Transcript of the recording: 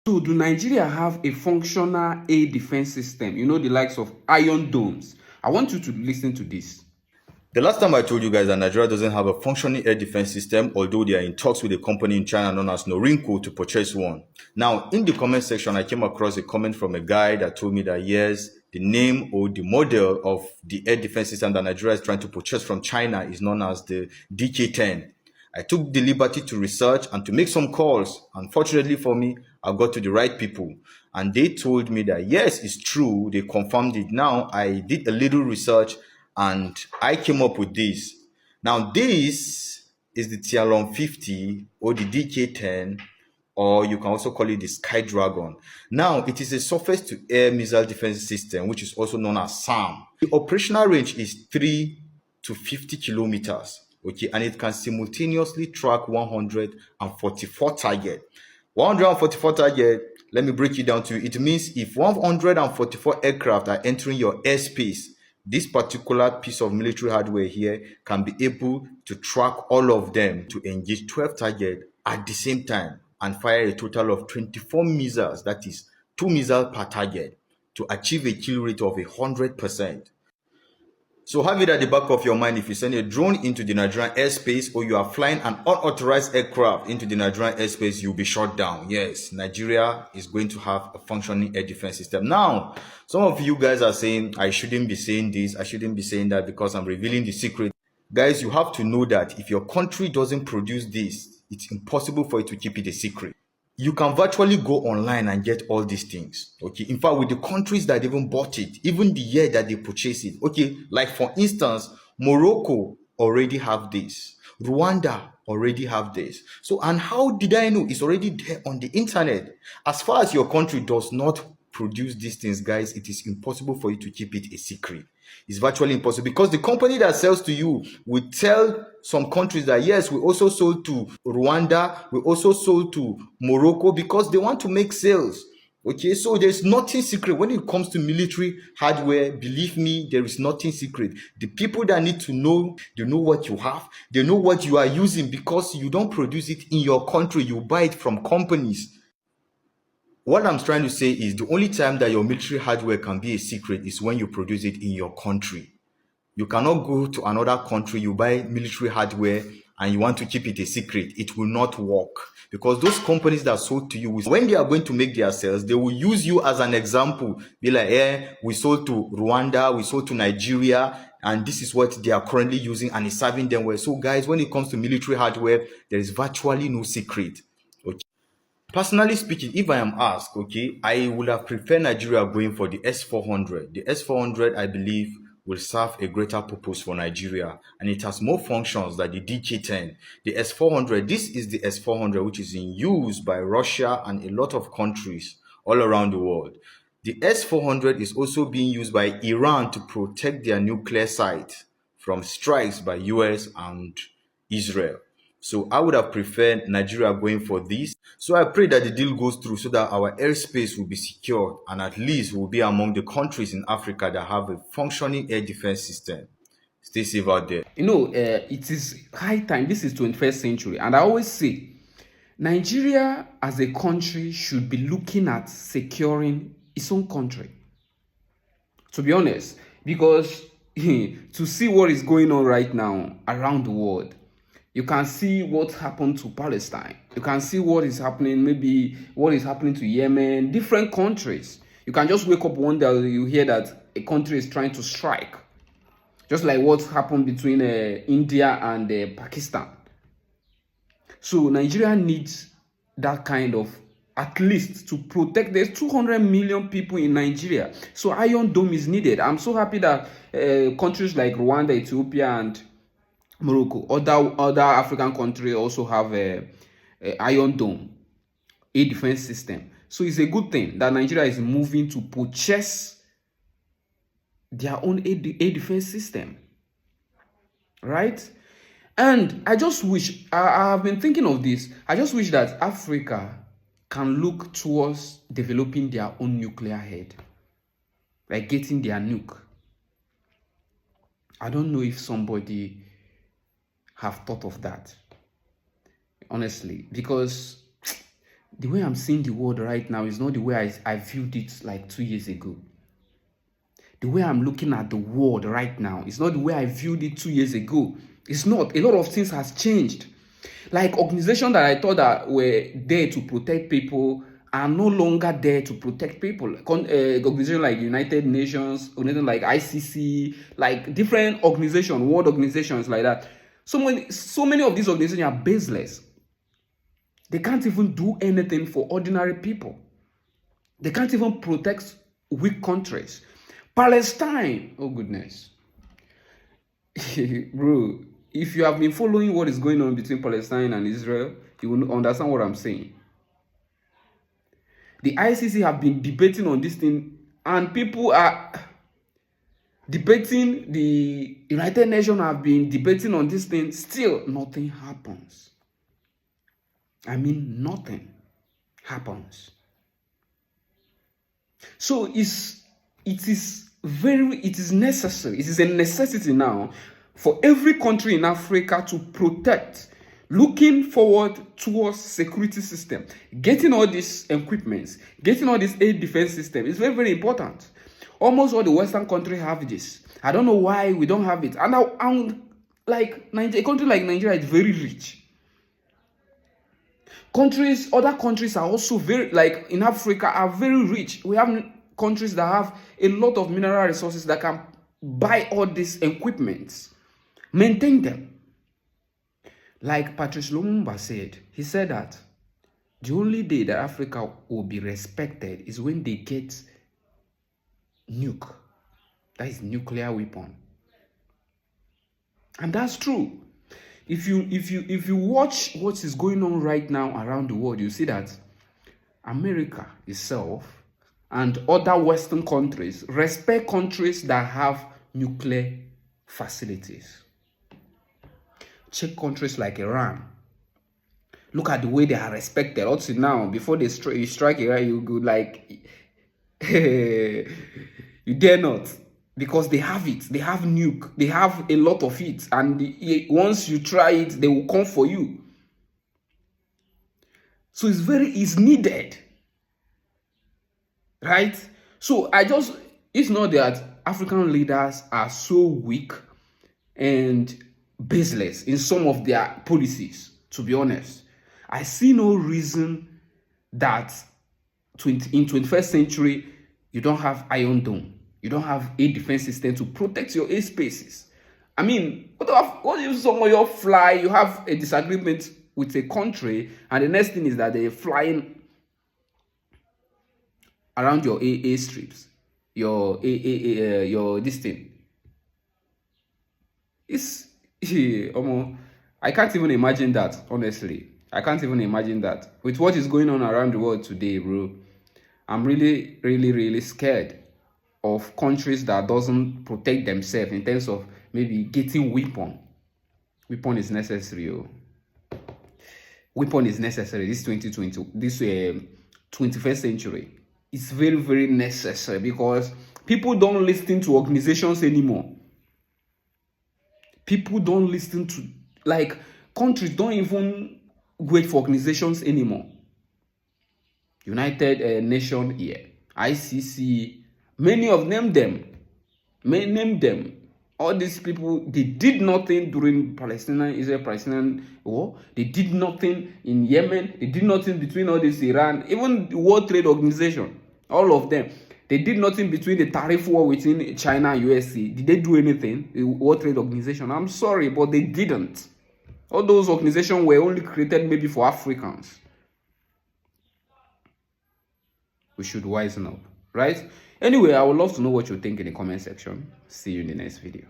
So do Nigeria have a functional air defense system? You know, the likes of Iron Domes. I want you to listen to this. The last time I told you guys that Nigeria doesn't have a functioning air defense system, although they are in talks with a company in China known as Norinco to purchase one. Now, in the comment section, I came across a comment from a guy that told me that yes, the name or the model of the air defense system that Nigeria is trying to purchase from China is known as the DK-10. I took the liberty to research and to make some calls. Unfortunately for me, I got to the right people. And they told me that yes, it's true. They confirmed it. Now, I did a little research and I came up with this. Now, this is the Tialon 50 or the DK-10, or you can also call it the Sky Dragon. Now, it is a surface-to-air missile defense system, which is also known as SAM. The operational range is 3 to 50 kilometers, okay, and it can simultaneously track 144 target. 144 target, let me break it down to you. It means if 144 aircraft are entering your airspace, this particular piece of military hardware here can be able to track all of them to engage 12 targets at the same time and fire a total of 24 missiles, that is 2 missiles per target, to achieve a kill rate of 100%. So have it at the back of your mind. If you send a drone into the Nigerian airspace or you are flying an unauthorized aircraft into the Nigerian airspace, you'll be shot down. Yes, Nigeria is going to have a functioning air defense system. Now, some of you guys are saying, I shouldn't be saying this, I shouldn't be saying that because I'm revealing the secret. Guys, you have to know that if your country doesn't produce this, it's impossible for it to keep it a secret. You can virtually go online and get all these things. Okay. In fact, with the countries that even bought it, even the year that they purchased it. Okay. Like for instance, Morocco already have this. Rwanda already have this. So, and how did I know? It's already there on the internet. As far as your country does not produce these things, guys, it is impossible for you to keep it a secret. It's virtually impossible because the company that sells to you will tell some countries that yes, we also sold to Rwanda, we also sold to Morocco because they want to make sales. Okay, so there's nothing secret when it comes to military hardware. Believe me, there is nothing secret. The people that need to know, they know what you have, they know what you are using because you don't produce it in your country, you buy it from companies. What I'm trying to say is the only time that your military hardware can be a secret is when you produce it in your country. You cannot go to another country, you buy military hardware and you want to keep it a secret. It will not work because those companies that sold to you, when they are going to make their sales, they will use you as an example. Be like, we sold to Rwanda, we sold to Nigeria, and this is what they are currently using and it's serving them well. So guys, when it comes to military hardware, there is virtually no secret. Okay. Personally speaking, if I am asked, okay, I would have preferred Nigeria going for the S400. The S400, I believe, will serve a greater purpose for Nigeria and it has more functions than the DK-10. The S400, this is the S400 which is in use by Russia and a lot of countries all around the world. The S400 is also being used by Iran to protect their nuclear site from strikes by US and Israel. So I would have preferred Nigeria going for this. So I pray that the deal goes through so that our airspace will be secured and at least we'll be among the countries in Africa that have a functioning air defense system. Stay safe out there. You know, it is high time. This is 21st century. And I always say, Nigeria as a country should be looking at securing its own country. To be honest, because to see what is going on right now around the world, you can see what happened to Palestine. You can see what is happening, maybe what is happening to Yemen, different countries. You can just wake up one day, you hear that a country is trying to strike. Just like what happened between India and Pakistan. So Nigeria needs that kind of, at least to protect. There's 200 million people in Nigeria. So Iron Dome is needed. I'm so happy that countries like Rwanda, Ethiopia, and Morocco, other African countries also have a Iron Dome, a defense system. So it's a good thing that Nigeria is moving to purchase their own air defense system, right? And I just wish, I have been thinking of this, I just wish that Africa can look towards developing their own nuclear head, like getting their nuke. I don't know if somebody have thought of that, honestly, because the way I'm seeing the world right now is not the way I viewed it like 2 years ago. The way I'm looking at the world right now is not the way I viewed it 2 years ago. It's not. A lot of things has changed. Like organizations that I thought that were there to protect people are no longer there to protect people. Organizations like United Nations, organizations like ICC, like different organizations, world organizations like that. So many of these organizations are baseless. They can't even do anything for ordinary people. They can't even protect weak countries. Palestine, oh goodness. Bro, if you have been following what is going on between Palestine and Israel, you will understand what I'm saying. The ICC have been debating on this thing, and people are debating. The United Nations have been debating on this thing. Still, nothing happens. I mean, nothing happens. So it is necessary. It is a necessity now for every country in Africa to protect, looking forward towards security system, getting all these equipments, getting all this air defense system is very, very important. Almost all the Western countries have this. I don't know why we don't have it. And I'm like Nigeria, a country like Nigeria is very rich. Other countries are also very, like in Africa, are very rich. We have countries that have a lot of mineral resources that can buy all these equipments, maintain them. Like Patrice Lumumba said, he said that the only day that Africa will be respected is when they get nuke. That is nuclear weapon. And that's true. If you watch what is going on right now around the world, you see that America itself and other Western countries respect countries that have nuclear facilities. Check countries like Iran. Look at the way they are respected. Also now, before they strike Iran, you go like, you dare not. Because they have it. They have nuke. They have a lot of it. And once you try it, they will come for you. So it's needed. Right? So it's not that African leaders are so weak and baseless in some of their policies, to be honest. I see no reason that in 21st century, you don't have Iron Dome. You don't have a defense system to protect your airspaces. I mean, what if some of you fly, you have a disagreement with a country, and the next thing is that they're flying around your airstrips, your this thing. I can't even imagine that, honestly. I can't even imagine that. With what is going on around the world today, bro, I'm really, really, really scared of countries that doesn't protect themselves in terms of maybe getting weapon. Weapon is necessary. Weapon is necessary. This 21st century. It's very, very necessary because people don't listen to organizations anymore. People don't listen to, like, countries don't even wait for organizations anymore. United Nations here, ICC, many of them. All these people, they did nothing during Israel-Palestinian war. They did nothing in Yemen. They did nothing between all this Iran, even the World Trade Organization, all of them. They did nothing between the tariff war between China and USA. Did they do anything? The World Trade Organization, I'm sorry, but they didn't. All those organizations were only created maybe for Africans. We should wisen up, right? Anyway, I would love to know what you think in the comment section. See you in the next video.